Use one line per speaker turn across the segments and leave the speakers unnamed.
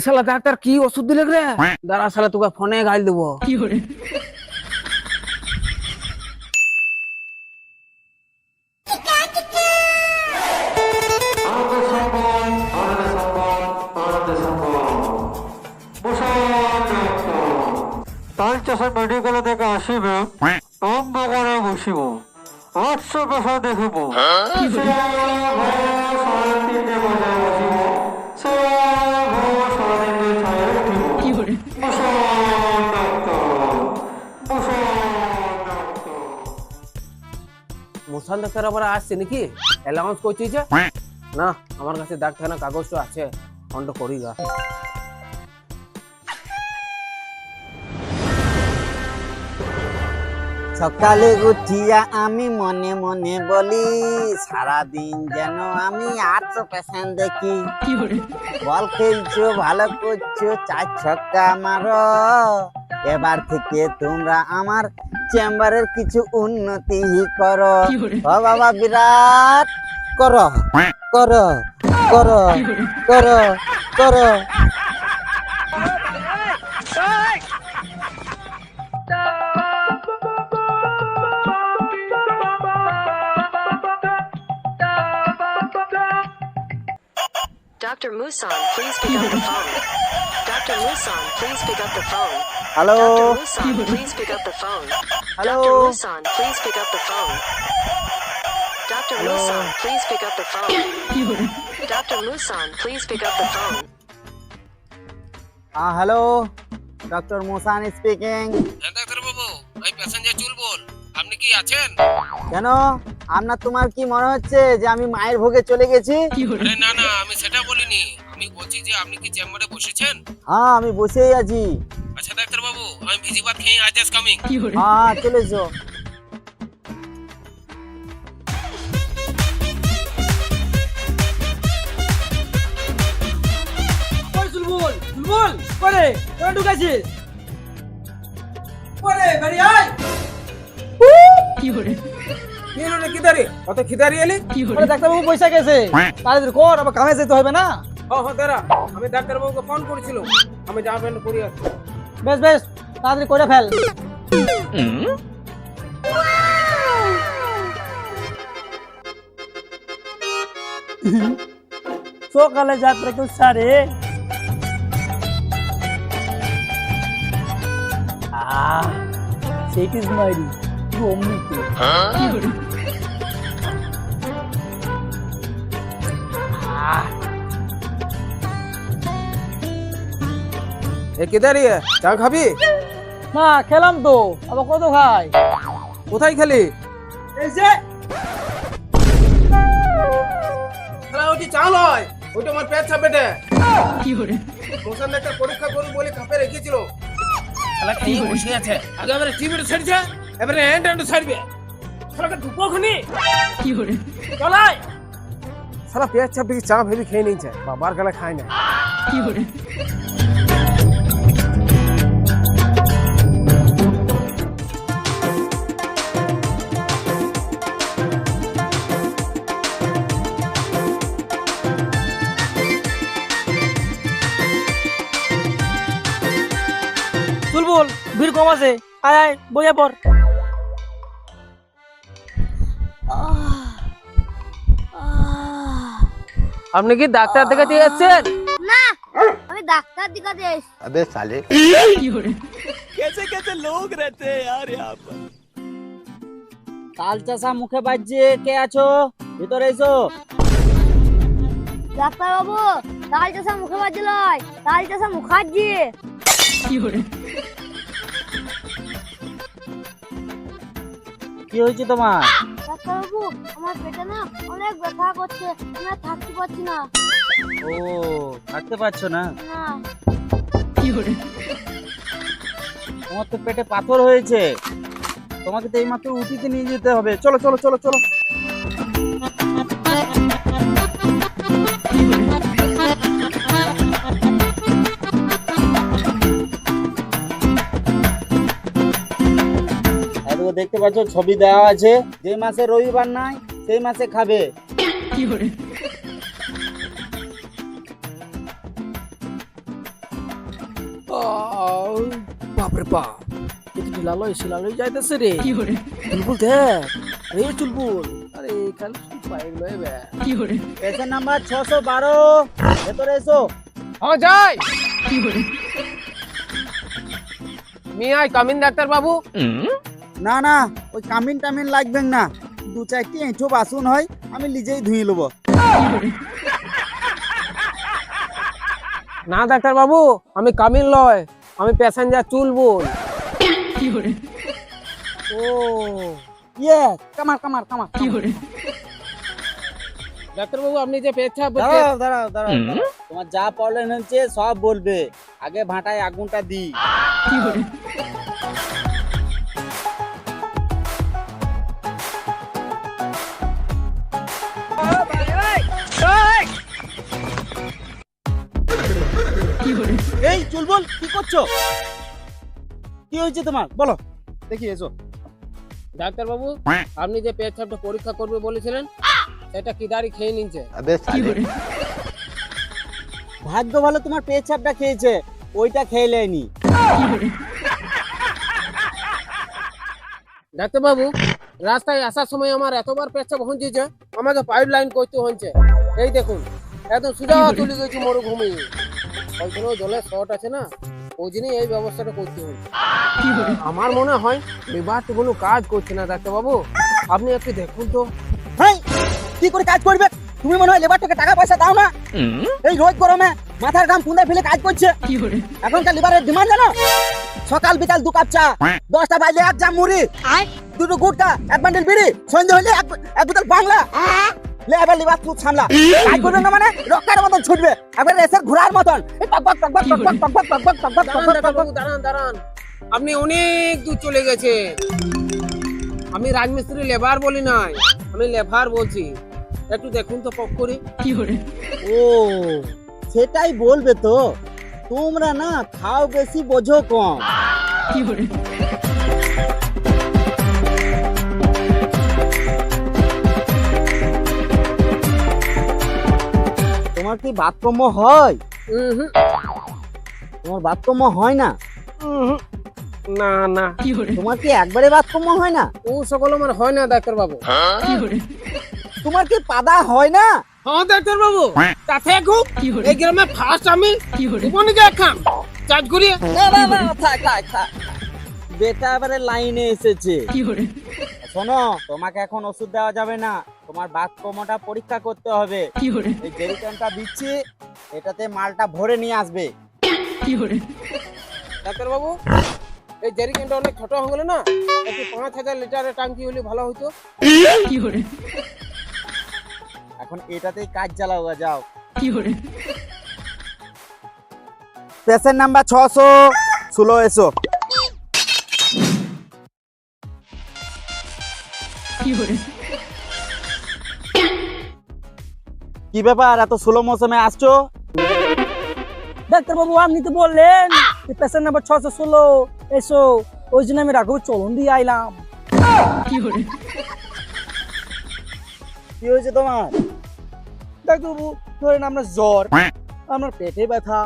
শালা ডাক্তার কি ওষুধ দিলে রে? দাঁড়া শালা তোকে ফোনে গাইল দেবো।
তাল চাষে মেডিকেল থেকে আসিবে অম্ব করে বসিব 800 পেশা দেখিব
মুসাল ডাক্তার আবার আসছে নাকি? অ্যালাউন্স করছিস না? আমার কাছে ডাক্তারখানা কাগজটা আছে, ফোনটা করি গা।
সকালে উঠিয়া আমি মনে মনে বলি সারাদিন যেন আমি 800 পেশেন্ট দেখি। বল খেলছো, ভালো করছো, 4 ছক্কা মারো। এবার থেকে তোমরা আমার চেম্বারের কিছু উন্নতি করো। ও বাবা বিরাট করো করো করো করো করো।
Dr. Musan, please pick up the phone. Dr. Musan, please pick up the phone.
Hello.
Dr. Musan, please pick up the phone.
Hello.
Dr. Musan, please pick up the phone. Dr. Musan, please pick up the phone. Dr. Musan, please pick up the phone.
Hello, doctor Musan speaking.
ডাক্তার বাবু, আমি passenger Chulbul, আপনি কি আছেন?
কেন, তোমার কি মনে হচ্ছে যে আমি মায়ের ভোগে চলে গেছি?
আরে না না, আমি সেটা বলিনি। আমি বলছি যে আপনি কি চেম্বারে বসেছেন?
হ্যাঁ, আমি বসেই আছি।
আচ্ছা ডাক্তার বাবু, আমি ভিজি ভাত খেয়ে আই জাস্ট কামিং।
হ্যাঁ, চলে এসো।
চুলবুল চুলবুল করে কোন ঢুকাইছিস? করে বাড়ি আয়।
কি হলো রে কিদারি? কত খিদারি এলি?
আরে ডাক্তারবাবু পয়সা গেছে, তাড়াতাড়ি কর, আবার কামে যেতে হবে না?
হ্যাঁ দাঁড়া, আমি ডাক্তার বাবুকে ফোন করেছিলাম, আমি জামা প্যান্ট পরে আছি।
বেশ বেশ, তাড়াতাড়ি করে ফেল। সকালে যাত্রা কেউ সারে সেট ইজ মাইরি অমৃত।
এ কিদারি চা খাবি?
না, খেলাম তো, আবার কত খাই?
কোথায় খেলি?
এই যে
ওটি চা লয়, ওটা আমার পেট চাপেটে। কি হরে মোশন ডাক্তার পরীক্ষা করব বলে কাপে রেখেছিল, শালা খেয়ে বসে আছে। আগে এবারে টিভিটা ছাড়ছে, এবারে হ্যান্ড ছাড়বে। শালাকে ঢুকো খুনি। কি হরে চলাই শালা পেট চাপে কি চা ভেবি খেয়ে নিয়েছে, বাবার গালে খায় না। কি হরে
চুলবুল ভিড় কম আছে, আয় আয় বইয়া পড়।
আপনি কি ডাক্তার দেখাতে যাচ্ছেন?
না, আমি ডাক্তার দেখাতে এসেছি।
আবে সালে
कैसे कैसे लोग रहते हैं यार यहाँ पर। তাল চাষা মুখে বাজছে, কে আছো? ভিতরে এসো।
ডাক্তার বাবু, তাল চাষা মুখে বাজছে লয়, তাল চাষা মুখার্জি।
কি হয়েছে তোমার?
ডাক্তার বাবু, আমার পেটে না অনেক ব্যথা করছে, আমি আর থাকতে পারছি না।
ও, থাকতে পারছো না?
না,
তোমার তো পেটে পাথর হয়েছে, তোমাকে তো এইমাত্র উঠিতে নিয়ে যেতে হবে। চলো চলো চলো চলো। দেখতে পাচ্ছ ছবি দেওয়া আছে, যে মাসে রবিবার নাই সেই মাসে খাবে। বাপরে বাপ এটি ঢিলালয় শিলালয় যাইতেছে রে চুলবুল দেখ রে চুলবুল আরে কাল পাইল লইবে
পেশেন্ট নাম্বার 612 ভেতরে এসো।
হ্যাঁ যাই মি আই কামিন ডাক্তার বাবু।
না না ওই কামিন টামিন লাগবে না, দু চারটি এঁঠো বাসন হয় আমি নিজেই ধুয়ে নেবো।
না ডাক্তার বাবু আমি কামিন লয়, আমি প্যাসেঞ্জার চুলবুল।
ও ইয়ে কামার কামার কামার।
ডাক্তার বাবু আপনি যে পেচ্ছাপ
দাঁড়াও দাঁড়াও দাঁড়াও, তোমার যা প্রবলেম হচ্ছে সব বলবে, আগে ভাটায় আগুনটা দি। এই চুলবুল কি করছো? কি হয়েছে তোমার বলো দেখি এসো।
ডাক্তার বাবু আপনি যে পেচ্ছাপটা পরীক্ষা করবে বলেছিলেন সেটা কি দাঁড়ি খেয়ে নিচ্ছে।
ভাগ্য ভালো তোমার পেছাপটা খেয়েছে, ওইটা খেয়ে নেয়নি।
ডাক্তার বাবু রাস্তায় আসার সময় আমার এতবার পেচ্ছাপ হঞ্চিছে, আমাকে পাইপ লাইন করতে হচ্ছে। এই দেখুন একদম সুজা চলে গেছি মরুভূমি, ওইখানে জলের শর্ট আছে না, ওই জন্যই এই ব্যবস্থাটা করতে হচ্ছে। আমার মনে হয় লিভারটা কোনো কাজ করছে না ডাক্তার বাবু, আপনি একটু দেখুন তো।
হ্যাঁ কি করে কাজ করবে? তুমি মনে হয় লেবারটাকে টাকা পয়সা দাও না? এই রোদ গরমে মাথার ঘাম পুঁদে ফেলে কাজ করছে। এখনকার লিভারের ডিমান্ড জানো? সকাল বিকাল 2 কাপ চা, 10টা বাজলে 1 জাম মুড়ি, 2টো গুটকা, 1 বান্ডেল বিড়ি, সন্ধ্যে হলে 1 বোতল বাংলা। লেবার লিভার তুই সামলা, কাজ করবে না মানে রকেটের মতন ছুটবে, একবার রেসের ঘোড়ার মতন। টক টক টক টক টক টক টক টক টক টক টক টক।
দাঁড়ান দাঁড়ান, আপনি অনেক দূর চলে গেছেন। আমি রাজমিস্ত্রি লেবার বলি নাই, আমি লেভার বলছি। একটু দেখুন তো পক করে।
ও সেটাই বলবে তো, তোমরা না খাও বেশি বোঝো কম। তোমার কি বাতকর্ম হয়? তোমার বাতকর্ম হয় না?
না না,
তোমার কি একবারে বাতকর্ম হয় না?
ও সকল আমার হয় না ডাক্তার বাবু।
তোমার কি পাদা হয় না?
হ্যাঁ ডাক্তার বাবু, তাতে খুব এই গ্রামে ফার্স্ট আমি জীবনে খাম চার্জ করিয়ে।
বেটা এবারে লাইনে এসেছে। শোনো তোমাকে এখন ওষুধ দেওয়া যাবে না, তোমার বাতকর্মটা পরীক্ষা করতে হবে। এই জেরিকানটা দিচ্ছি, এটাতে মালটা ভরে নিয়ে আসবে।
ডাক্তার বাবু এই জেরিকেনটা অনেক ছোট হয়ে গেল না, একটু 5000 লিটারের ট্যাঙ্কি হলে ভালো হতো।
এখন এটাতেই কাজ চালাও, যাও। পেশেন্ট নাম্বার 616 এসো। কি ব্যাপার এত স্লো মৌসুমে আসছো?
ডাক্তার বাবু আপনি তো বললেন পেশেন্ট নাম্বার 616 এসো, ওই জন্য আমি রাঘব চলন দিয়ে আইলাম।
কি হয়েছে তোমার?
ডাক্তার বাবু ধরেন আপনার জ্বর, আপনার পেটে ব্যথা,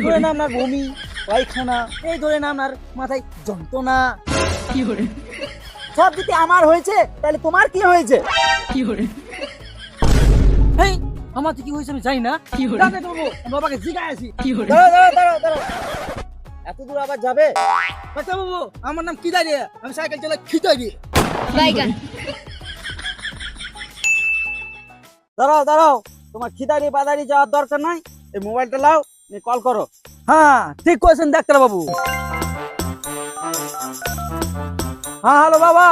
ধরেন আপনার বমি পায়খানা, এই ধরেন আপনার মাথায় যন্ত্রণা।
সব যদি আমার হয়েছে তাহলে তোমার কি হয়েছে?
এই আমার তো কি হয়েছে আমি জানি না। ডাক্তার বাবু আমি বাবাকে জিজ্ঞাসা আছি।
দাঁড়াও, এত দূর আবার যাবে?
ডাক্তার বাবু আমার নাম কি দাঁড়িয়ে, আমি সাইকেল চালাই খিচাড়ি।
দাঁড়াও, তোমার খিদারি বাদারি যাওয়ার দরকার নাই, এই মোবাইলটা লাও, তুমি কল করো।
হ্যাঁ ঠিক করেছেন ডাক্তার বাবু। হ্যাঁ হ্যালো বাবা।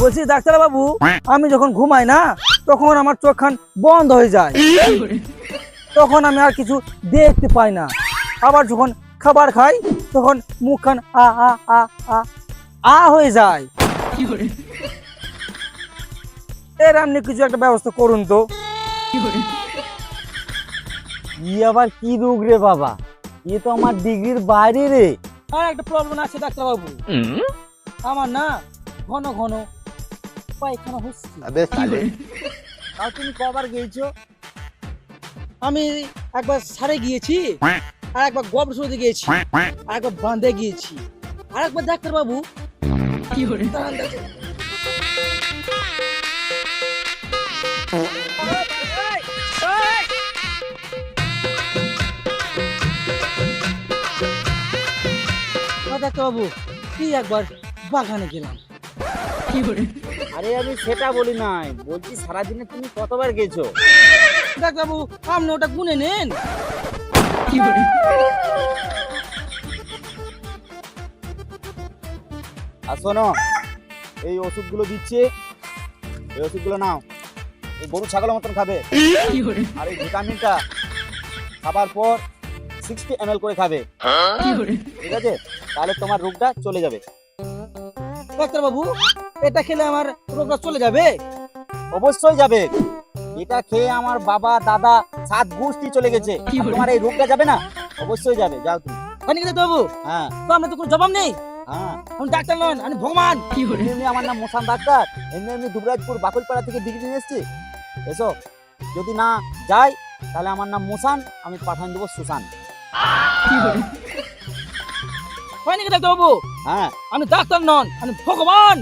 বলছি ডাক্তার বাবু আমি যখন ঘুমাই না তখন আমার চোখ খান বন্ধ হয়ে যায়, তখন আমি আর কিছু দেখতে পাই না। আবার যখন খাবার খাই তখন মুখ খান আ আ আ আ আ হয়ে যায়। এর আপনি কিছু একটা ব্যবস্থা করুন তো।
আবার কি রোগ রে বাবা, এ তো আমার ডিগ্রির বাইরে রে।
আর একটা প্রবলেম আছে ডাক্তার বাবু, আমার না ঘন ঘন পায়খানা হচ্ছে।
তাও তুমি কবার গেছো?
আমি একবার সারে গিয়েছি, আর একবার গবেষণাতে গিয়েছি, আর একবার বাঁধে গিয়েছি, আর একবার ডাক্তার বাবু দাঁড়ান, দেখো। ডাক্তার বাবু কি একবার বাগানে গেলাম।
আরে আমি সেটা বলি নাই, বলছি সারাদিনে তুমি কতবার গেছো?
ডাক্তার বাবু আপনি ওটা গুনে নেন।
আর শোনো, এই ওষুধগুলো দিচ্ছি, এই ওষুধগুলো নাও, এই গরু ছাগলের মতন খাবে। আর এই ভিটামিনটা খাবার পর 60 ml করে খাবে, ঠিক আছে? তাহলে তোমার রোগটা চলে যাবে।
ডাক্তার বাবু এটা খেলে আমার রোগটা চলে যাবে?
অবশ্যই যাবে। এটা খেয়ে আমার বাবা দাদা 7 গোষ্ঠী চলে গেছে, আর তোমার এই রোগটা যাবে না? অবশ্যই যাবে, যাও তুমি।
জানি কি ডাক্তার বাবু,
হ্যাঁ
তো আপনার তো কোনো জবাব নেই।
হ্যাঁ,
আমি ডাক্তার নন, আমি ভগবান।
এমনি আমার নাম মোসান ডাক্তার, এমনি দুবরাজপুর বাকুলপাড়া থেকে ডিগ্রি নিয়ে এসেছি। এসো, যদি না যাই তাহলে আমার নাম মোসান, আমি পাঠান দেবো সুসান।
হয় নাকি ডাক্তার বাবু?
হ্যাঁ,
আমি ডাক্তার নন, আমি ভগবান।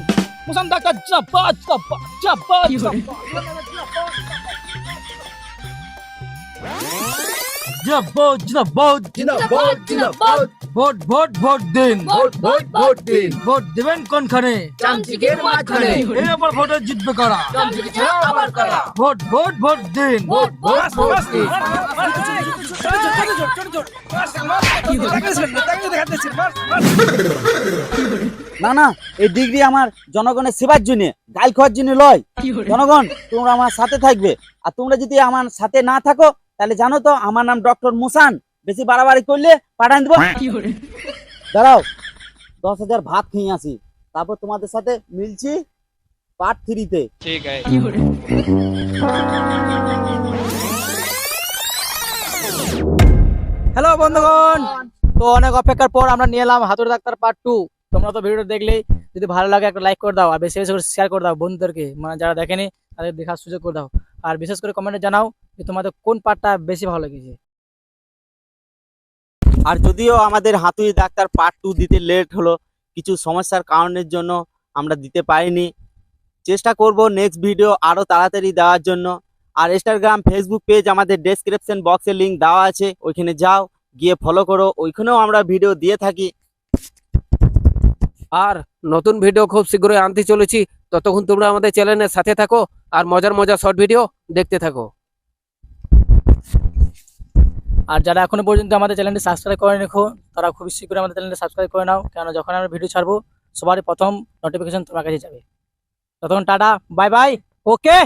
মুসান ডাক্তার জিন্দাবাদ, জিন্দাবাদ, জিন্দাবাদ, জিন্দাবাদ, জিন্দাবাদ, জিন্দাবাদ, জিন্দাবাদ। ভোট ভোট ভোট দিন, ভোট ভোট ভোট দিন। ভোট দেবেন কোনখানে? চামচিকের মাঝখানে। এর উপর ভোটে জিতবে কারা? চামচিকে ছাড়া আবার কারা? ভোট ভোট ভোট দিন, ভোট ভোট ভোট দিন।
না না, এই ডিগ্রি আমার জনগণের সেবার জন্য, গাল খাওয়ার জন্য লয়। জনগণ তোমরা আমার সাথে থাকবে, আর তোমরা যদি আমার সাথে না থাকো তাহলে জানো তো আমার নাম ডক্টর মুসান। বেশি বাড়াবাড়ি করলে পাঠান দেবো। দাঁড়াও, 10,000 ভাত খেয়ে আসি, তারপর তোমাদের সাথে মিলছি পার্ট 3-তে।
হ্যালো বন্ধুগণ, তো অনেক অপেক্ষার পর আমরা নিয়ে এলাম হাতুড়ি ডাক্তার পার্ট 2। তোমরা তো ভিডিওটা দেখলেই, যদি ভালো লাগে একটা লাইক করে দাও, আর বেশি বেশি করে শেয়ার করে দাও বন্ধুদেরকে, মানে যারা দেখেনি তাদের দেখার সুযোগ করে দাও। আর বিশেষ করে কমেন্টে জানাও যে তোমাদের কোন পার্টটা বেশি ভালো লেগেছে।
আর যদিও আমাদের হাতুড়ি ডাক্তার পার্ট 2 দিতে লেট হলো, কিছু সমস্যার কারণের জন্য আমরা দিতে পারিনি। চেষ্টা করব নেক্সট ভিডিও আরো তাড়াতাড়ি দেওয়ার জন্য। আর ইনস্টাগ্রাম ফেসবুক পেজ আমাদের ডেসক্রিপশন বক্সে লিংক দেওয়া আছে, ওইখানে যাও, গিয়ে ফলো করো, ওইখানেও আমরা ভিডিও দিয়ে থাকি।
আর নতুন ভিডিও খুব শীঘ্রই আনতে চলেছি, ততক্ষণ তোমরা আমাদের চ্যানেলের সাথে থাকো আর মজার মজার শর্ট ভিডিও দেখতে থাকো।
আর যারা এখনো পর্যন্ত আমাদের চ্যানেলটি সাবস্ক্রাইব করে রেখো, তারা খুব শীঘ্রই আমাদের চ্যানেলটি সাবস্ক্রাইব করে নাও, কেন যখন আমরা ভিডিও ছাড়বো সবারই প্রথম নোটিফিকেশন তোমার কাছে যাবে। ততক্ষণ টাটা, বাই বাই, ওকে।